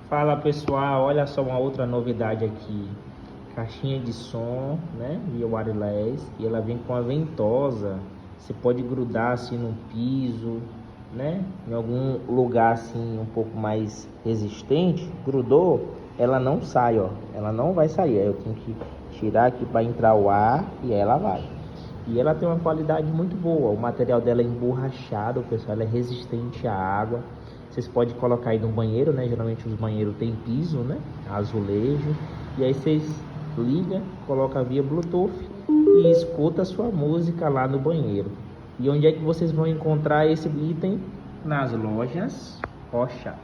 Fala pessoal, olha só uma outra novidade aqui. Caixinha de som, né? Via wireless. E ela vem com a ventosa. Você pode grudar assim no piso, né? Em algum lugar assim um pouco mais resistente. Grudou, ela não sai, ó. Ela não vai sair. Aí eu tenho que tirar aqui para entrar o ar e ela vai. E ela tem uma qualidade muito boa. O material dela é emborrachado, pessoal. Ela é resistente à água. Vocês podem colocar aí no banheiro, né? Geralmente os banheiros tem piso, né? Azulejo. E aí vocês ligam, coloca via Bluetooth e escuta a sua música lá no banheiro. E onde é que vocês vão encontrar esse item? Nas lojas Rocha.